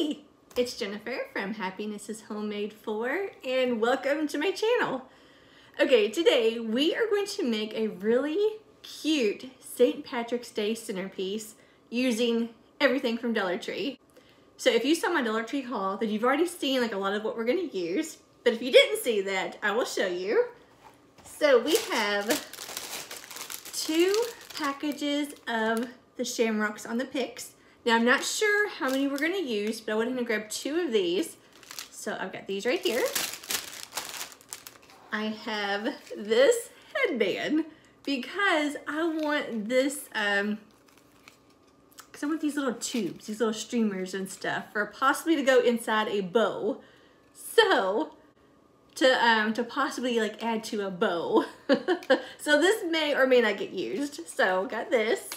Hi, it's Jennifer from Happiness is Homemade For, and welcome to my channel. Okay, today we are going to make a really cute St. Patrick's Day centerpiece using everything from Dollar Tree. So if you saw my Dollar Tree haul, then you've already seen like a lot of what we're going to use. But if you didn't see that, I will show you. So we have 2 packages of the shamrocks on the picks. Now I'm not sure how many we're going to use, but I went ahead and grabbed 2 of these. So I've got these right here. I have this headband because I want this, because I want these little tubes, these little streamers and stuff for possibly to go inside a bow. So to possibly like add to a bow. So this may or may not get used. So got this.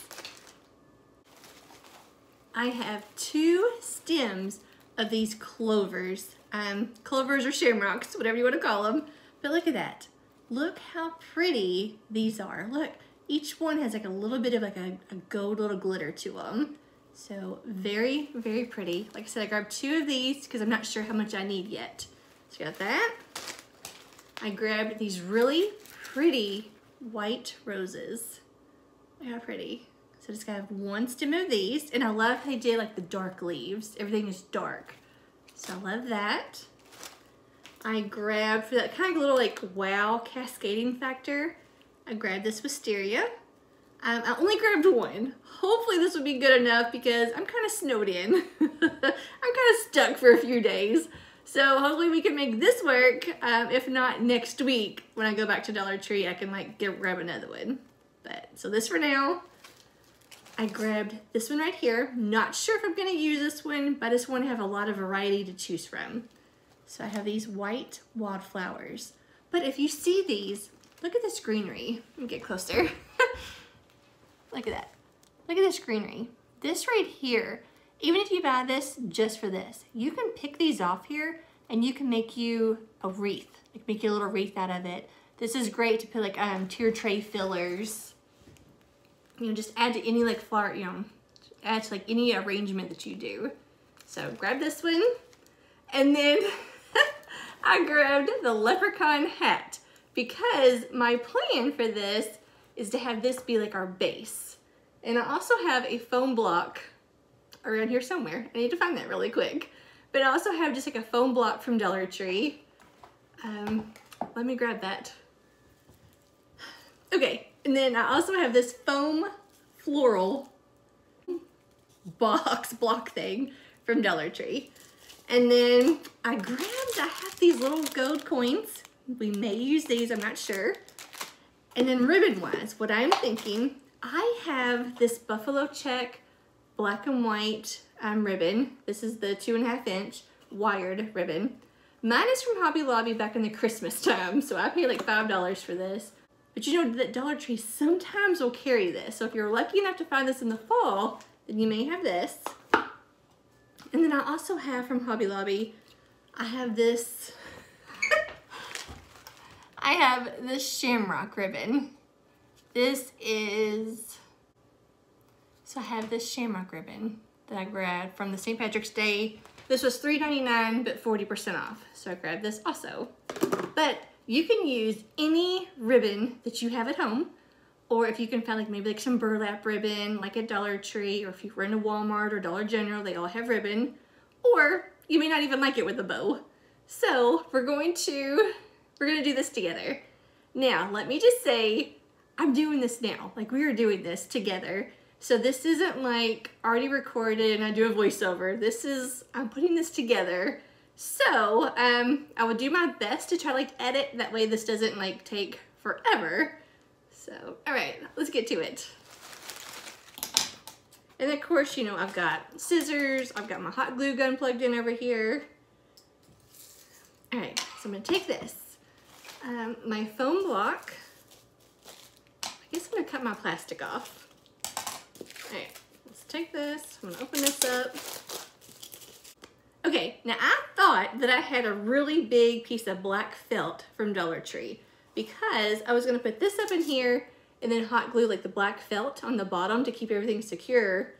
I have 2 stems of these clovers. Clovers or shamrocks, whatever you want to call them. But look at that. Look how pretty these are. Look, each one has like a little bit of like a gold little glitter to them. So very, very pretty. Like I said, I grabbed 2 of these because I'm not sure how much I need yet. So got that. I grabbed these really pretty white roses. Look how pretty. So I just gotta have 1 stem of these, and I love how they did like the dark leaves. Everything is dark. So I love that. I grabbed, for that kind of little like wow cascading factor, I grabbed this wisteria. I only grabbed 1. Hopefully this will be good enough because I'm kind of snowed in. I'm kind of stuck for a few days. So hopefully we can make this work. If not, next week when I go back to Dollar Tree, I can like grab another one. But so this for now. I grabbed this one right here. Not sure if I'm gonna use this one, but I just want to have a lot of variety to choose from. So I have these white wildflowers. But if you see these, look at this greenery. Let me get closer. Look at that. Look at this greenery. This right here, even if you buy this just for this, you can pick these off here and you can make you a wreath. Like make you a little wreath out of it. This is great to put like tier tray fillers. You know, just add to any like flower, you know, add to like any arrangement that you do. So grab this one. And then I grabbed the leprechaun hat because my plan for this is to have this be like our base. And I also have a foam block around here somewhere. I need to find that really quick. But I also have just like a foam block from Dollar Tree. Let me grab that. Okay. And then I also have this foam floral block thing from Dollar Tree. And then I have these little gold coins. We may use these, I'm not sure. And then ribbon wise, what I'm thinking, I have this buffalo check black and white ribbon. This is the 2.5 inch wired ribbon. Mine is from Hobby Lobby back in the Christmas time. So I paid like $5 for this. But you know that Dollar Tree sometimes will carry this. So if you're lucky enough to find this in the fall, then you may have this. And then I also have from Hobby Lobby, I have this, I have this shamrock ribbon. This is, so I have this shamrock ribbon that I grabbed from the St. Patrick's Day. This was $3.99, but 40% off. So I grabbed this also. But you can use any ribbon that you have at home, or if you can find like maybe like some burlap ribbon like at Dollar Tree, or if you're in a Walmart or Dollar General, they all have ribbon, or you may not even like it with a bow. So we're gonna do this together. Now, let me just say, I'm doing this now. Like we are doing this together. So this isn't like already recorded and I do a voiceover. This is, I'm putting this together. So, I will do my best to try to like edit, that way this doesn't like take forever. So, alright, let's get to it. And of course, you know, I've got scissors, I've got my hot glue gun plugged in over here. Alright, so I'm gonna take this, my foam block. I guess I'm gonna cut my plastic off. Alright, let's take this, I'm gonna open this up. Okay, now I thought that I had a really big piece of black felt from Dollar Tree because I was gonna put this up in here and then hot glue like the black felt on the bottom to keep everything secure,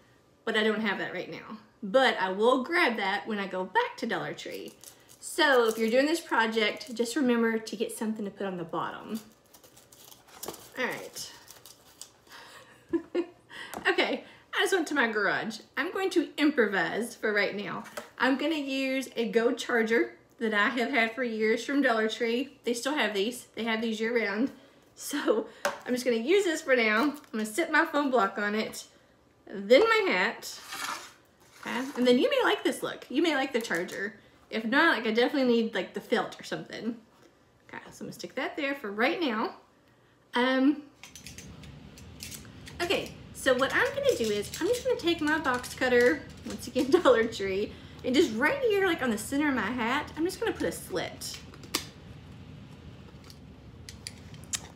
but I don't have that right now. but I will grab that when I go back to Dollar Tree. So if you're doing this project, just remember to get something to put on the bottom. All right. Okay, I just went to my garage. I'm going to improvise for right now. I'm gonna use a Go charger that I have had for years from Dollar Tree. They still have these. They have these year round. So I'm just gonna use this for now. I'm gonna sit my foam block on it, then my hat. Okay, and then you may like this look. You may like the charger. If not, like I definitely need like the felt or something. Okay, so I'm gonna stick that there for right now. Okay, so what I'm gonna do is I'm just gonna take my box cutter, once again Dollar Tree, and just right here, like on the center of my hat, I'm just gonna put a slit.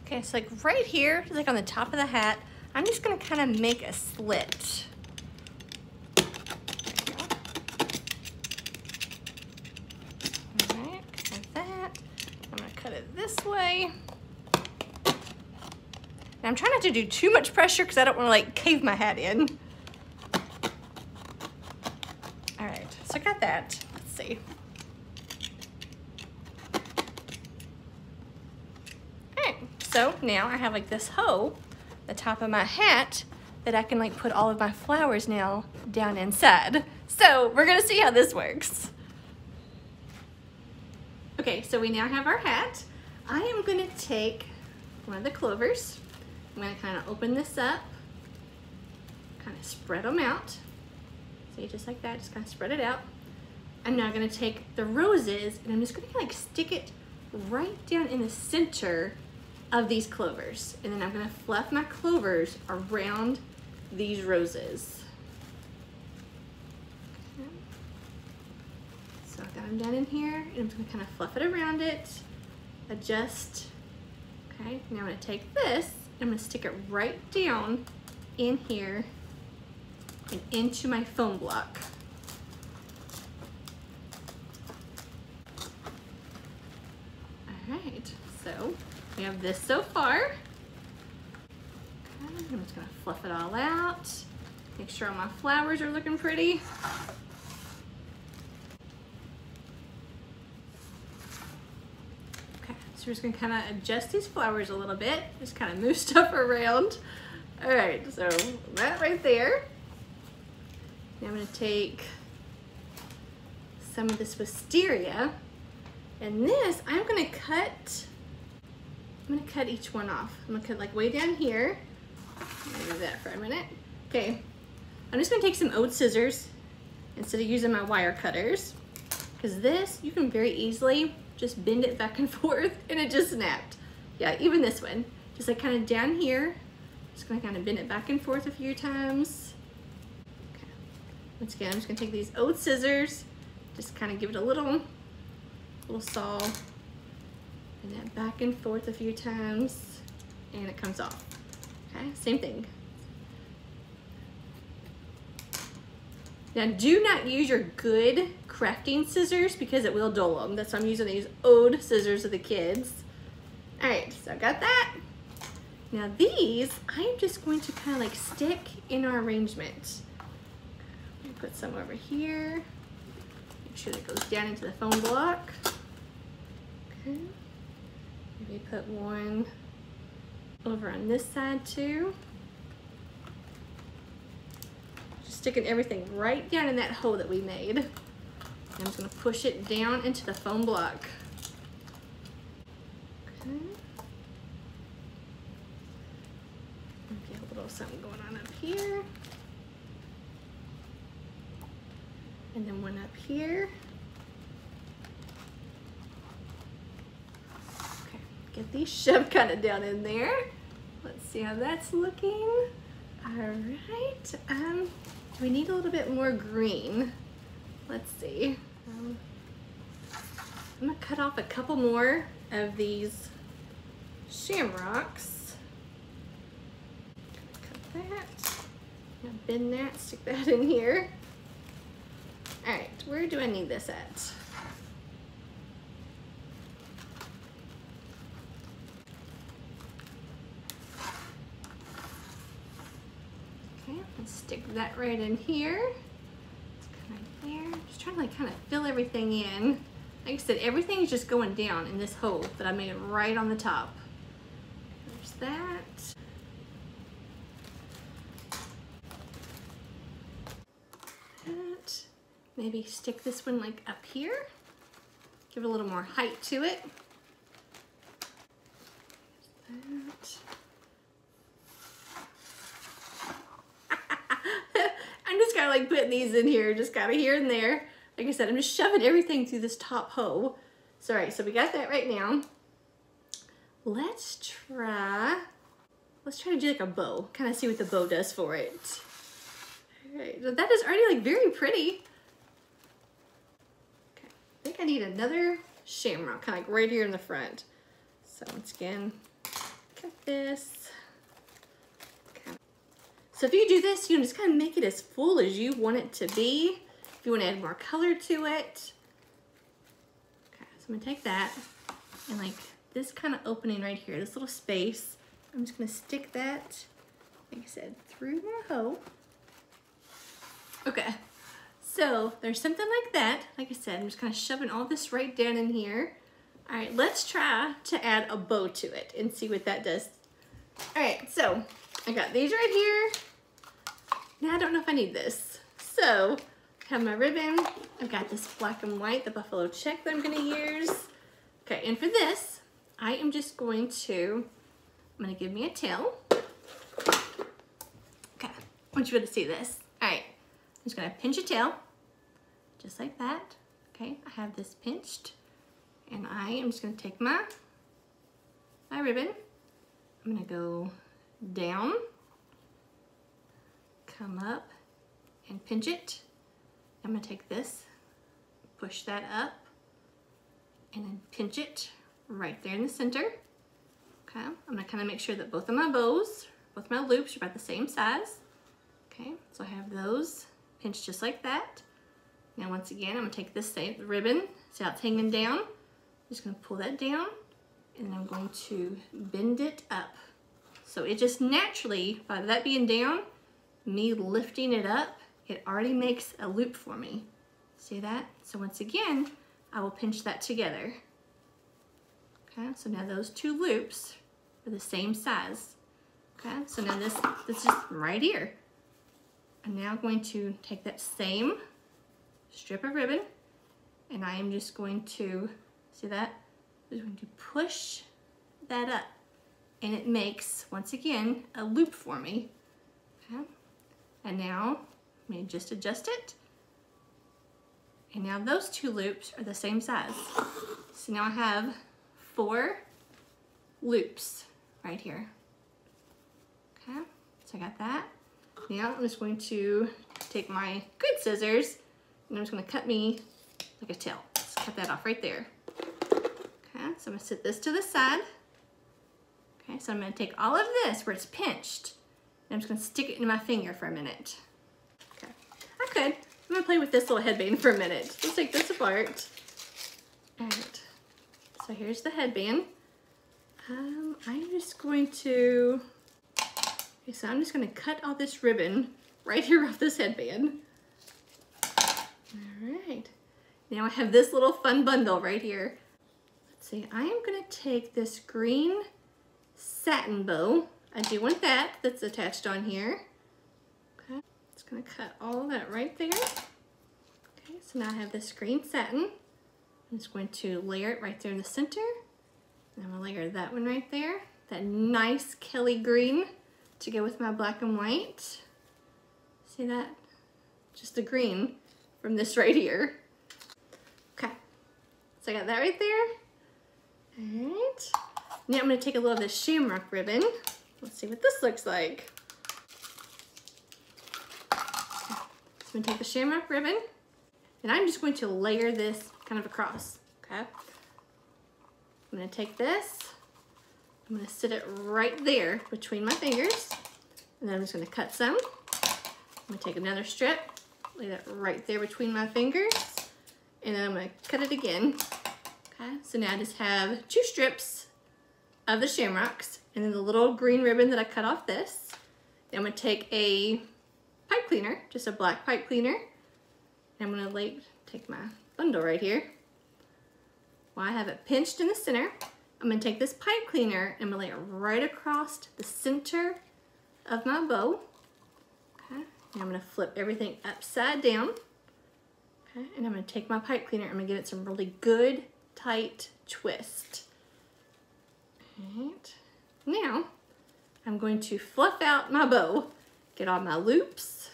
Okay, so like right here, like on the top of the hat, I'm just gonna kind of make a slit. All right, like that. I'm gonna cut it this way. And I'm trying not to do too much pressure because I don't want to like cave my hat in. All right, so I got that. Let's see. All right, so now I have like this hole, the top of my hat, that I can like put all of my flowers now down inside. So we're gonna see how this works. Okay, so we now have our hat. I am gonna take one of the clovers. I'm gonna kind of open this up, kind of spread them out. See, just like that, just kind of spread it out. I'm now gonna take the roses and I'm just gonna like stick it right down in the center of these clovers. And then I'm gonna fluff my clovers around these roses. Okay. So I've got them down in here and I'm just gonna kind of fluff it around it, adjust. Okay, now I'm gonna take this, I'm gonna stick it right down in here and into my foam block. All right, so we have this so far. Okay, I'm just gonna fluff it all out. Make sure all my flowers are looking pretty. We're just gonna kind of adjust these flowers a little bit, just kind of move stuff around. All right, so that right there. Now I'm gonna take some of this wisteria, and this I'm gonna cut each one off. I'm gonna cut like way down here. I'm gonna do that for a minute. Okay, I'm just gonna take some old scissors instead of using my wire cutters, because this, you can very easily just bend it back and forth and it just snapped. Yeah, even this one. Just like kind of down here. Just gonna kind of bend it back and forth a few times. Okay. Once again, I'm just gonna take these old scissors, just kind of give it a little saw, and that back and forth a few times, and it comes off. Okay, same thing. Now do not use your good crafting scissors because it will dull them. That's why I'm using these old scissors of the kids. All right, so I got that. Now these, I'm just going to kind of like stick in our arrangement. I'm gonna put some over here. Make sure that goes down into the foam block. Okay. Maybe put one over on this side too. Sticking everything right down in that hole that we made. I'm just gonna push it down into the foam block. Okay. Get a little something going on up here. And then one up here. Okay, get these shoved kind of down in there. Let's see how that's looking. All right, we need a little bit more green. Let's see. I'm gonna cut off a couple more of these shamrocks. Cut that. Bend that, stick that in here. All right, where do I need this at? Okay, let's stick that right in here. trying to like kind of fill everything in. Like I said, everything is just going down in this hole that I made right on the top. There's that. Maybe stick this one like up here. Give it a little more height to it. That. I'm just kind of like putting these in here, just kind of here and there. Like I said, I'm just shoving everything through this top hole. So, all right, so we got that right now. Let's try to do like a bow, kind of see what the bow does for it. All right, so that is already like very pretty. Okay, I think I need another shamrock, kind of like right here in the front. So once again, cut this. Okay. So if you do this, you can just kind of make it as full as you want it to be. If you want to add more color to it. Okay, so I'm gonna take that and like this kind of opening right here, this little space, I'm just gonna stick that, like I said, through my hole. Okay, so there's something like that. Like I said, I'm just kind of shoving all this right down in here. All right, let's try to add a bow to it and see what that does. All right, so I got these right here. Now I don't know if I need this. So I have my ribbon. I've got this black and white, the buffalo check that I'm gonna use. Okay, and for this, I am just going to, I'm gonna give me a tail. Okay, I want you to see this. All right, I'm just gonna pinch a tail, just like that. Okay, I have this pinched, and I am just gonna take my ribbon. I'm gonna go down, come up, and pinch it. I'm gonna take this, push that up, and then pinch it right there in the center. Okay, I'm gonna kind of make sure that both of my bows, both my loops are about the same size. Okay, so I have those pinched just like that. Now once again, I'm gonna take this same ribbon, see how it's hanging down? I'm just gonna pull that down, and I'm going to bend it up. So it just naturally, by that being down, me lifting it up, it already makes a loop for me. See that? So once again, I will pinch that together. Okay, so now those two loops are the same size. Okay, so now this is right here. I'm now going to take that same strip of ribbon, and I am just going to, see that? I'm just going to push that up, and it makes, once again, a loop for me. Okay, and now let me just adjust it. And now those two loops are the same size. So now I have 4 loops right here. Okay, so I got that. Now I'm just going to take my good scissors, and I'm just gonna cut me like a tail. Just cut that off right there. Okay, so I'm gonna set this to the side. Okay, so I'm gonna take all of this where it's pinched, and I'm just gonna stick it into my finger for a minute. Okay, I'm gonna play with this little headband for a minute. Let's take this apart. All right, so here's the headband. I'm just going to, okay, so I'm just gonna cut all this ribbon right here off this headband. All right, now I have this little fun bundle right here. Let's see, I am gonna take this green satin bow. I do want that, that's attached on here. Okay, just gonna cut all of that right there. Okay, so now I have this green satin. I'm just going to layer it right there in the center. And I'm gonna layer that one right there. That nice Kelly green to go with my black and white. See that? Just the green from this right here. Okay, so I got that right there. All right, now I'm gonna take a little of this shamrock ribbon. Let's see what this looks like. So I'm gonna take the shamrock ribbon, and I'm just going to layer this kind of across, okay? I'm gonna take this, I'm gonna sit it right there between my fingers, and then I'm just gonna cut some. I'm gonna take another strip, lay that right there between my fingers, and then I'm gonna cut it again. Okay, so now I just have 2 strips of the shamrocks, and then the little green ribbon that I cut off this. Then I'm gonna take a pipe cleaner, just a black pipe cleaner, and I'm gonna take my bundle right here. While I have it pinched in the center, I'm gonna take this pipe cleaner and I'm gonna lay it right across the center of my bow. Okay, and I'm gonna flip everything upside down. Okay, and I'm gonna take my pipe cleaner and I'm gonna give it some really good, tight twist. Right. Now, I'm going to fluff out my bow, get all my loops.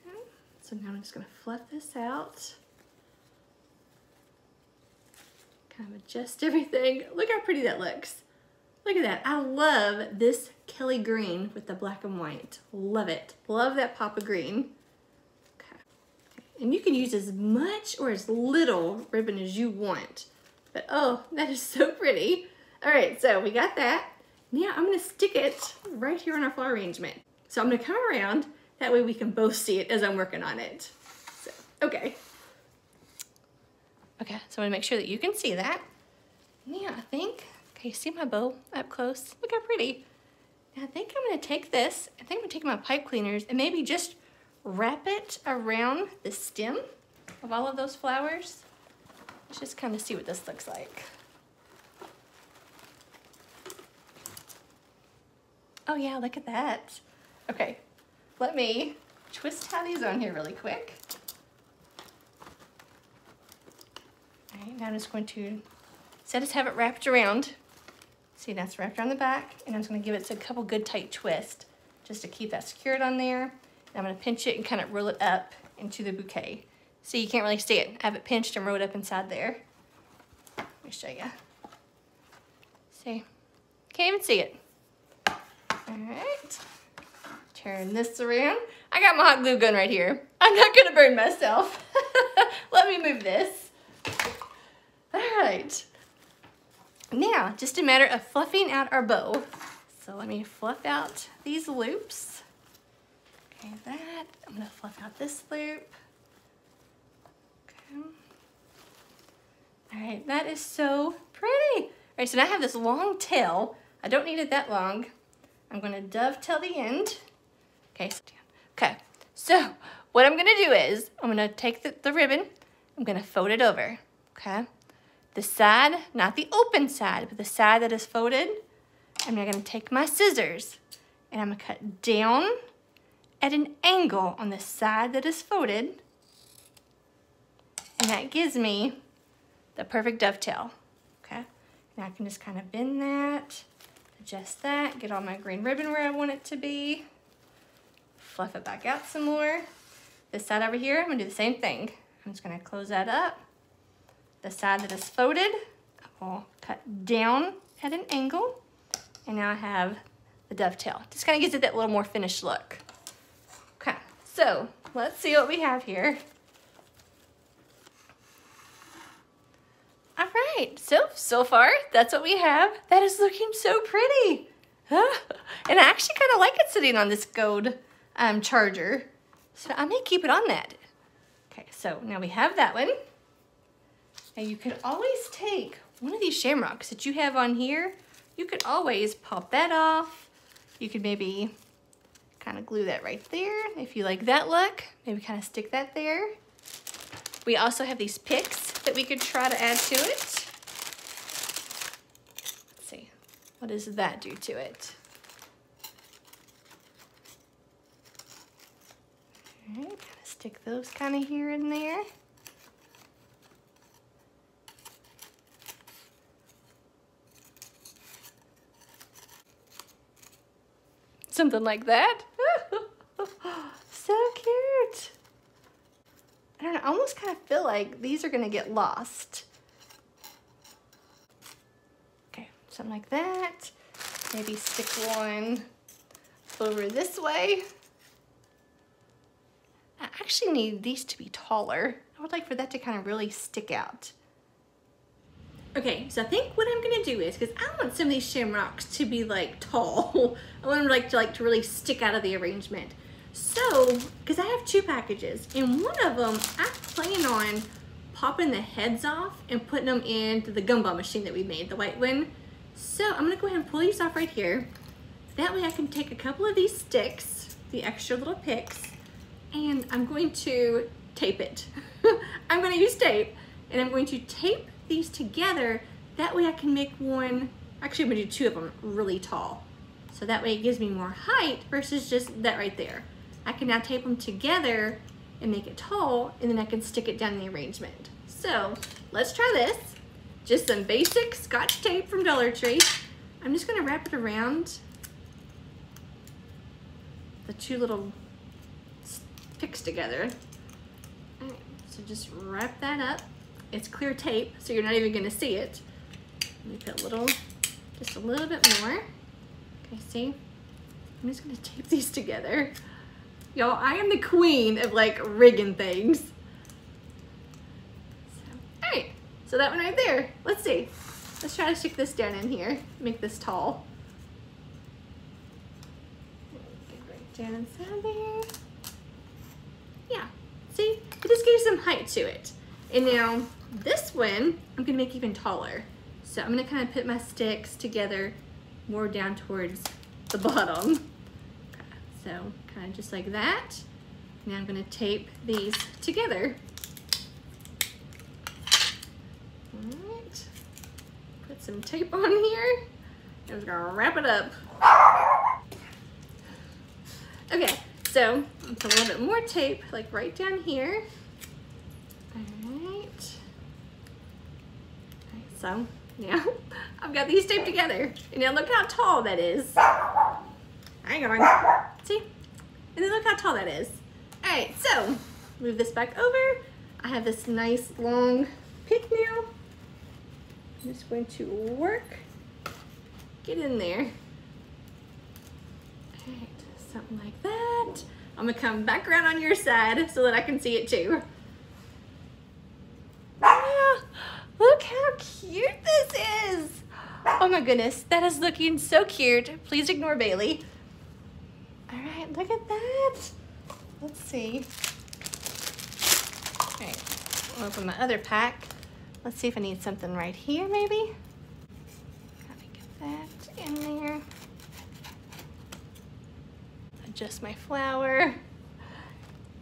Okay, so now I'm just gonna fluff this out. Kind of adjust everything. Look how pretty that looks. Look at that. I love this Kelly green with the black and white. Love it. Love that pop of green. Okay. And you can use as much or as little ribbon as you want. But oh, that is so pretty. All right, so we got that. Now I'm gonna stick it right here on our flower arrangement. So I'm gonna come around, that way we can both see it as I'm working on it. So, okay. Okay, so I wanna make sure that you can see that. Now I think, okay, see my bow up close? Look how pretty. Now I think I'm gonna take this, I think I'm gonna take my pipe cleaners and maybe just wrap it around the stem of all of those flowers. Let's just kind of see what this looks like. Oh yeah, look at that. Okay, let me twist tie these on here really quick. All right, now I'm just going to, so I just have it wrapped around. See, that's wrapped around the back, and I'm just gonna give it a couple good tight twists just to keep that secured on there. And I'm gonna pinch it and kind of roll it up into the bouquet. See, you can't really see it. I have it pinched and rolled up inside there. Let me show you. See, can't even see it. All right, turn this around. I got my hot glue gun right here. I'm not gonna burn myself. Let me move this. All right. Now, just a matter of fluffing out our bow. So let me fluff out these loops. Okay, that. I'm gonna fluff out this loop. Okay. All right, that is so pretty. All right, so now I have this long tail. I don't need it that long. I'm gonna dovetail the end. Okay, so what I'm gonna do is, I'm gonna take the ribbon, I'm gonna fold it over, okay? The side, not the open side, but the side that is folded, I'm now gonna take my scissors and I'm gonna cut down at an angle on the side that is folded, and that gives me the perfect dovetail, okay? Now I can just kind of bend that, adjust that, get all my green ribbon where I want it to be, fluff it back out some more. This side over here, I'm gonna do the same thing. I'm just gonna close that up. The side that is folded, I will cut down at an angle, and now I have the dovetail. Just kind of gives it that little more finished look. Okay, so let's see what we have here. All right, so far, that's what we have. That is looking so pretty. And I actually kind of like it sitting on this gold charger. So I may keep it on that. Okay, so now we have that one. Now you could always take one of these shamrocks that you have on here. You could always pop that off. You could maybe kind of glue that right there if you like that look. Maybe kind of stick that there. We also have these picks that we could try to add to it. Let's see, what does that do to it? All right, kind of stick those kind of here and there. Something like that. So cute. I don't know, I almost kind of feel like these are gonna get lost. Okay, something like that. Maybe stick one over this way. I actually need these to be taller. I would like for that to kind of really stick out. Okay, so I think what I'm gonna do is, because I want some of these shamrocks to be like tall. I want them to really stick out of the arrangement. So, because I have 2 packages, and one of them I plan on popping the heads off and putting them into the gumball machine that we made, the white one. So I'm gonna go ahead and pull these off right here. That way I can take a couple of these sticks, the extra little picks, and I'm going to tape it. I'm going to use tape, and I'm going to tape these together. That way I can make one, actually I'm going to do two of them really tall. So that way it gives me more height versus just that right there. I can now tape them together and make it tall, and then I can stick it down in the arrangement. So let's try this. Just some basic Scotch tape from Dollar Tree. I'm just gonna wrap it around the two little picks together. All right, so just wrap that up. It's clear tape, so you're not even gonna see it. Let me put just a little bit more. Okay, see? I'm just gonna tape these together. Y'all, I am the queen of like rigging things. So, all right, so that one right there. Let's see. Let's try to stick this down in here, make this tall. Get right down inside there. Yeah, see? It just gives some height to it. And now this one, I'm gonna make even taller. So I'm gonna kind of put my sticks together more down towards the bottom. Okay, so kind of just like that. Now I'm gonna tape these together. All right, put some tape on here. I'm just gonna wrap it up. Okay, so put a little bit more tape, like right down here. All right, so now I've got these taped together. And now look how tall that is. Hang on, see? And then look how tall that is. All right, so move this back over. I have this nice long pick now. I'm just going to work, get in there. All right, something like that. I'm gonna come back around on your side so that I can see it too. Ah, look how cute this is. Oh my goodness, that is looking so cute. Please ignore Bailey. All right, look at that. Let's see. All right, I'll open my other pack. Let's see if I need something right here, maybe. Gotta get that in there. Adjust my flower.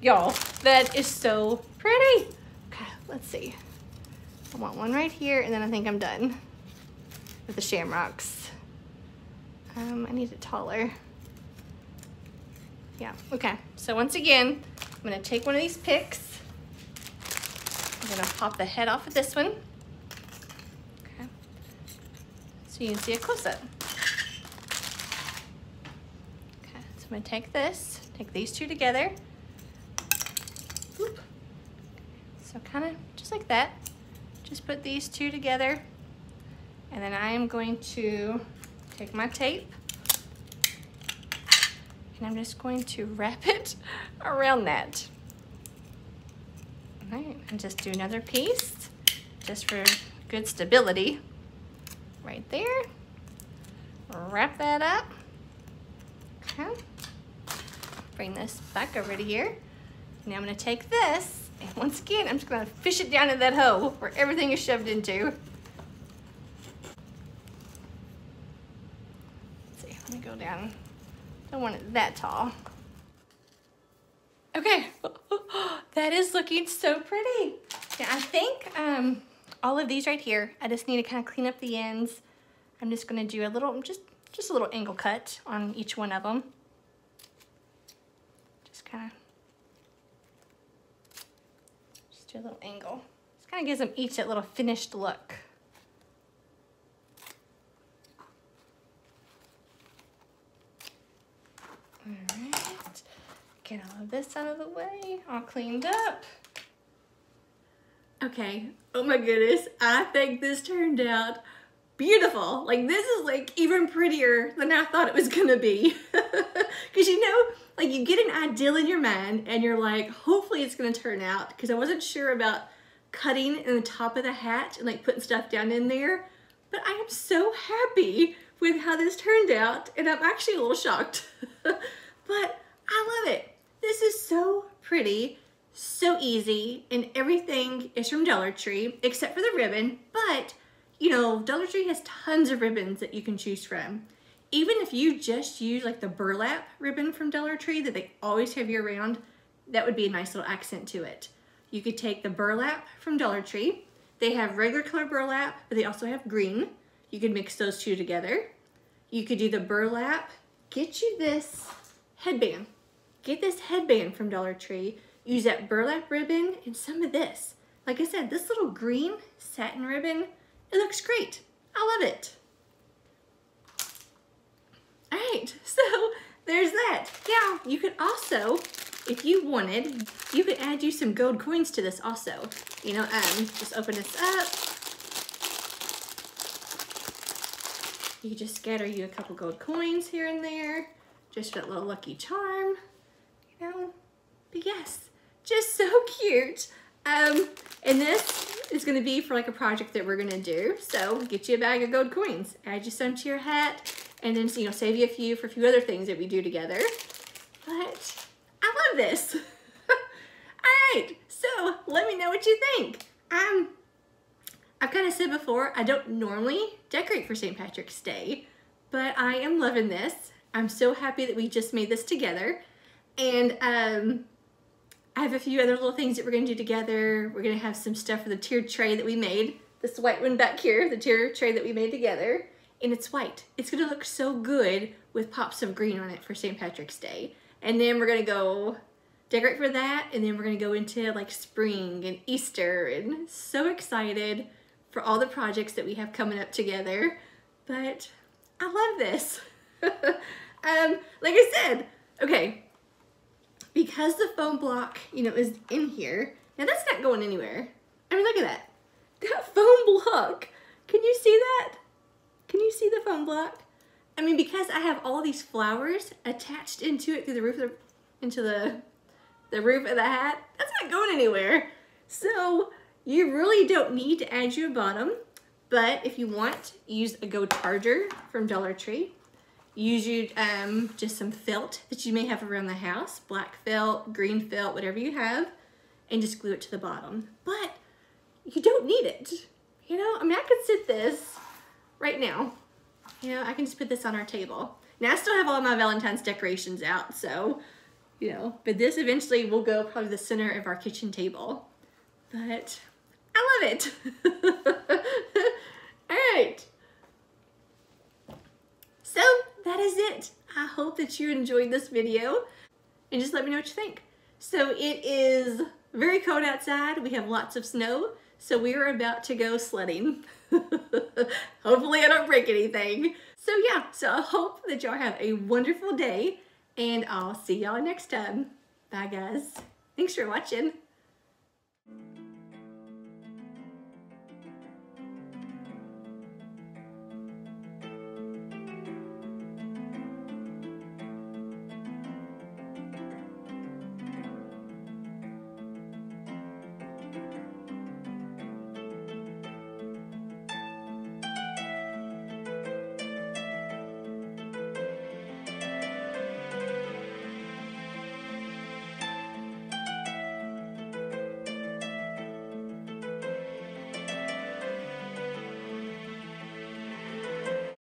Y'all, that is so pretty. Okay, let's see. I want one right here, and then I think I'm done with the shamrocks. I need it taller. Yeah, okay. So once again, I'm gonna take one of these picks. I'm gonna pop the head off of this one. Okay. So you can see a close-up. Okay, so I'm gonna take these two together. Oop. So kind of just like that. Just put these two together. And then I am going to take my tape and I'm just going to wrap it around that. All right, and just do another piece just for good stability. Right there. Wrap that up. Okay. Bring this back over to here. Now I'm gonna take this, and once again, I'm just gonna fish it down in that hole where everything is shoved into. Let's see, let me go down. Don't want it that tall. Okay, that is looking so pretty. Now I think all of these right here, I just need to kind of clean up the ends. I'm just gonna do a little, just a little angle cut on each one of them. Just kind of, just do a little angle. Just kind of gives them each that little finished look. All right, get all of this out of the way, all cleaned up. Okay, oh my goodness, I think this turned out beautiful. Like, this is like even prettier than I thought it was gonna be. Because you know, like, you get an ideal in your mind and you're like, hopefully it's gonna turn out, because I wasn't sure about cutting in the top of the hat and like putting stuff down in there. But I am so happy with how this turned out, and I'm actually a little shocked. But I love it. This is so pretty, so easy, and everything is from Dollar Tree except for the ribbon. But you know, Dollar Tree has tons of ribbons that you can choose from. Even if you just use like the burlap ribbon from Dollar Tree that they always have year round, that would be a nice little accent to it. You could take the burlap from Dollar Tree. They have regular color burlap, but they also have green. You could mix those two together. You could do the burlap. Get you this headband. Get this headband from Dollar Tree. Use that burlap ribbon and some of this. Like I said, this little green satin ribbon, it looks great. I love it. All right, so there's that. Yeah, you could also, if you wanted, you could add you some gold coins to this also. You know, just open this up. You just scatter you a couple gold coins here and there, just for that little lucky charm, you know. But yes, just so cute. And this is gonna be for like a project that we're gonna do. So get you a bag of gold coins, add you some to your hat, and then, you know, save you a few for a few other things that we do together. But I love this. All right, so let me know what you think. I've kind of said before, I don't normally decorate for St. Patrick's Day, but I am loving this. I'm so happy that we just made this together. And I have a few other little things that we're gonna do together. We're gonna have some stuff for the tiered tray that we made. This white one back here, the tiered tray that we made together. And it's white. It's gonna look so good with pops of green on it for St. Patrick's Day. And then we're gonna go decorate for that, and then we're gonna go into like spring and Easter, and so excited for all the projects that we have coming up together. But I love this. Like I said, okay, because the foam block, you know, is in here, now that's not going anywhere. I mean, look at that. That foam block, can you see that? Can you see the foam block? I mean, because I have all these flowers attached into it through the roof, into the roof of the hat, that's not going anywhere. So you really don't need to add you a bottom, but if you want, use a gold charger from Dollar Tree. Use you just some felt that you may have around the house, black felt, green felt, whatever you have, and just glue it to the bottom. But you don't need it. You know, I mean, I could sit this right now. You know, I can just put this on our table. Now I still have all my Valentine's decorations out, so, you know, but this eventually will go probably the center of our kitchen table. But I love it. All right. So that is it. I hope that you enjoyed this video, and just let me know what you think. So it is very cold outside. We have lots of snow, so we are about to go sledding. Hopefully I don't break anything. So yeah, so I hope that y'all have a wonderful day, and I'll see y'all next time. Bye guys. Thanks for watching.